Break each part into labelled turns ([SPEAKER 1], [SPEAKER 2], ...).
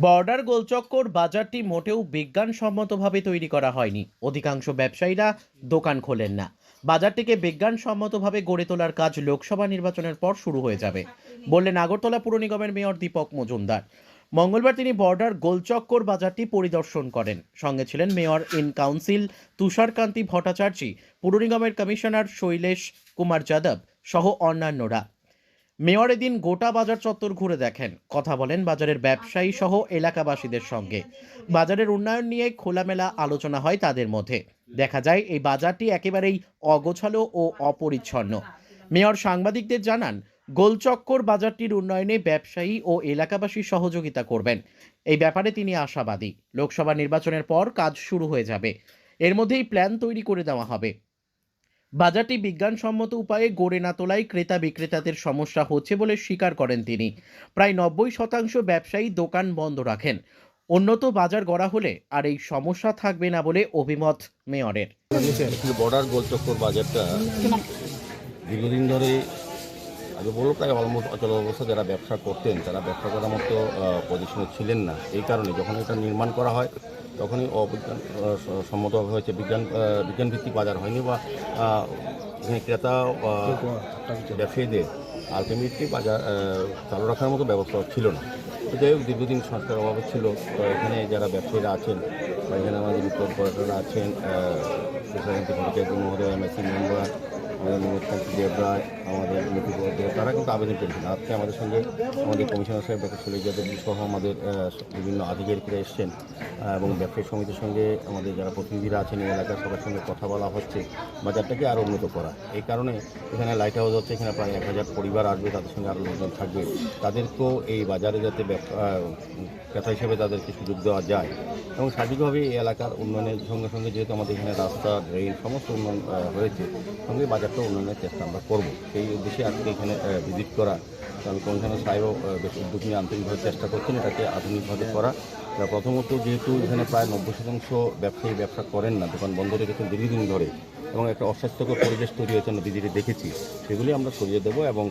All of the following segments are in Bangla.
[SPEAKER 1] বর্ডার গোলচক্কর বাজারটি মোটেও বিজ্ঞানসম্মতভাবে তৈরি করা হয়নি। অধিকাংশ ব্যবসায়ীরা দোকান খোলেন না। বাজারটিকে বিজ্ঞানসম্মতভাবে গড়ে তোলার কাজ লোকসভা নির্বাচনের পর শুরু হয়ে যাবে, বললেন আগরতলা পুর নিগমের মেয়র দীপক মজুমদার। মঙ্গলবার তিনি বর্ডার গোলচক্কর বাজারটি পরিদর্শন করেন। সঙ্গে ছিলেন mayor in council Tusharkanti Bhattacharya, পুর নিগমের কমিশনার শৈলেশ কুমার যাদব সহ অন্যান্যরা। মেয়র এদিন গোটা বাজার চত্বর ঘুরে দেখেন, কথা বলেন বাজারের ব্যবসায়ী সহ এলাকাবাসীদের সঙ্গে। বাজারের উন্নয়ন নিয়ে খোলামেলা আলোচনা হয় তাদের মধ্যে। দেখা যায় এই বাজারটি একেবারেই অগোছালো ও অপরিচ্ছন্ন। মেয়র সাংবাদিকদের জানান, গোলচক্কর বাজারটির উন্নয়নে ব্যবসায়ী ও এলাকাবাসী সহযোগিতা করবেন। এই ব্যাপারে তিনি আশাবাদী। লোকসভা নির্বাচনের পর কাজ শুরু হয়ে যাবে। এর মধ্যেই প্ল্যান তৈরি করে দেওয়া হবে। বাজারটি বিজ্ঞানসম্মত উপায়ে গড়ে না তোলায় ক্রেতা বিক্রেতাদের সমস্যা হচ্ছে বলে স্বীকার করেন তিনি। প্রায় 90% ব্যবসায়ী দোকান বন্ধ রাখেন। উন্নত বাজার গড়া হলে আর এই সমস্যা থাকবে না বলে অভিমত মেয়রের।
[SPEAKER 2] বর্ডার গোলচক্কর বাজারটা দীর্ঘদিন ধরে আগে বললো প্রায় অলমোস্ট অচল অবস্থা। যারা ব্যবসা করতেন তারা ব্যবসা করার মতো পজিশনে ছিলেন না। এই কারণে যখন এটা নির্মাণ করা হয় তখনই অবিজ্ঞান সম্মতভাবে হয়েছে, বিজ্ঞানভিত্তিক বাজার হয়নি বা এখানে ক্রেতা ব্যবসায়ীদের আলটিমেটলি বাজার চালু রাখার মতো ব্যবস্থা ছিল না। তো যাই হোক, দীর্ঘদিন সংস্কার অভাবে ছিল। তো এখানে যারা ব্যবসায়ীরা আছেন বা এখানে আমাদের কর্পোরেটররা আছেন, মহোদয়, এমএসসি মেম্বার, আমাদের মনোজকান্তি দেব রায়, আমাদের তারা কিন্তু আবেদন করেছেন। আজকে আমাদের সঙ্গে আমাদের কমিশনার সাহেব ডক্টর শৈলেশ যাদব সহ আমাদের বিভিন্ন আধিকারিকরা এসছেন এবং ব্যবসায়ী সমিতির সঙ্গে আমাদের যারা প্রতিনিধিরা আছেন এই এলাকার সবার সঙ্গে কথা বলা হচ্ছে বাজারটাকে আরও উন্নত করা। এই কারণে এখানে লাইট হাউস হচ্ছে, এখানে প্রায় 1000 পরিবার আসবে, তাদের সঙ্গে আরও লোকজন থাকবে। তাদেরকেও এই বাজারে যাতে ক্রেতা হিসেবে তাদেরকে সুযোগ দেওয়া যায় এবং সার্বিকভাবে এই এলাকার উন্নয়নের সঙ্গে সঙ্গে যেহেতু আমাদের এখানে রাস্তা, ড্রেন সমস্ত উন্নয়ন হয়েছে, সঙ্গে বাজারটা উন্নয়নের চেষ্টা আমরা করব। সেই উদ্দেশ্যে আজকে এখানে ভিজিট করা। আমি কমিশনার সাহেবও বেশ উদ্যোগ নিয়ে আন্তরিকভাবে চেষ্টা করছেন এটাকে আধুনিকভাবে করা। প্রথমত যেহেতু এখানে প্রায় 90% ব্যবসায়ী ব্যবসা করেন না, দোকান বন্ধ রেখেছেন দীর্ঘদিন ধরে এবং একটা অস্বাস্থ্যকর পরিবেশ তৈরি হয়েছে, আমরা ভিজিটে দেখেছি। সেগুলি আমরা সরিয়ে দেবো এবং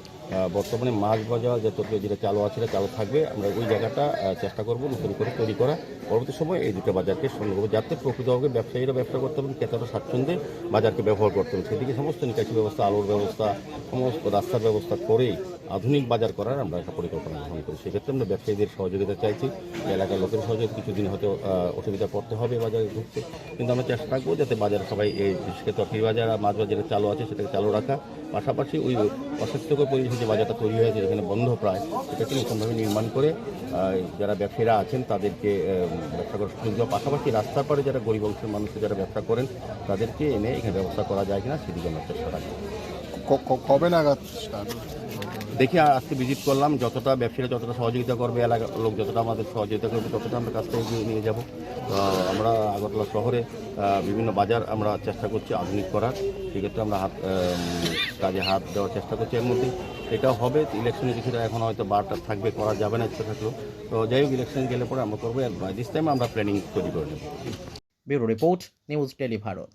[SPEAKER 2] বর্তমানে মাছ বাজার যেটা চালু আছে সেটা চালু থাকবে। আমরা ওই জায়গাটা চেষ্টা করবো নতুন করে তৈরি করা। পরবর্তী সময় এই দুটো বাজারকে সঙ্গে করবো যাতে প্রকৃতভাবে ব্যবসায়ীরা ব্যবসা করতে পারেন, ক্রেতারা স্বাচ্ছন্দ্যে বাজারকে ব্যবহার করতে হবে। সেদিকে সমস্ত নিকাশি ব্যবস্থা, আলোর ব্যবস্থা, সমস্ত রাস্তার ব্যবস্থা করেই আধুনিক বাজার করার আমরা একটা পরিকল্পনা গ্রহণ করি। সেক্ষেত্রে আমরা ব্যবসায়ীদের সহযোগিতা চাইছি। এলাকার লোকের সহযোগিতা কিছুদিন হয়তো অসুবিধা পড়তে হবে বাজারে ঢুকতে, কিন্তু আমরা চেষ্টা রাখবো যাতে বাজার সবাই এই বিশেষ করে তরকারি বাজার আর মাছ বাজারে চালু আছে সেটাকে চালু রাখা, পাশাপাশি ওই অস্বাস্থ্যকর পরিবেশে যে বাজারটা তৈরি হয়েছে যেখানে বন্ধ প্রায়, সেটাকে নতুনভাবে নির্মাণ করে যারা ব্যবসায়ীরা আছেন তাদেরকে ব্যবসা করার সুযোগ দেওয়া, পাশাপাশি রাস্তার পাড়ে যারা গরিব অংশের মানুষ যারা ব্যবসা করেন তাদেরকে এনে এখানে ব্যবস্থা করা যায় কিনা সেদিকে আমরা চেষ্টা রাখবো।
[SPEAKER 3] কবে নাগাদ
[SPEAKER 2] দেখি আজকে ভিজিট করলাম, যতটা ব্যবসায়ীরা যতটা সহযোগিতা করবে, এলাকার লোক যতটা আমাদের সহযোগিতা করবে ততটা আমরা কাজটা এগিয়ে নিয়ে যাব। তো আমরা আগরতলা শহরে বিভিন্ন বাজার আমরা চেষ্টা করছি আধুনিক করার। সেক্ষেত্রে আমরা কাজে হাত দেওয়ার চেষ্টা করছি। এর মধ্যে এটাও হবে, ইলেকশনে কিছুটা এখন হয়তো বারটা থাকবে, করা যাবে না ইচ্ছা থাকলেও। তো যাই হোক, ইলেকশন গেলে পরে আমরা করবো। আর বাই দিস টাইম আমরা প্ল্যানিং তৈরি করে নেব।
[SPEAKER 1] Bureau report, news tele Bharat.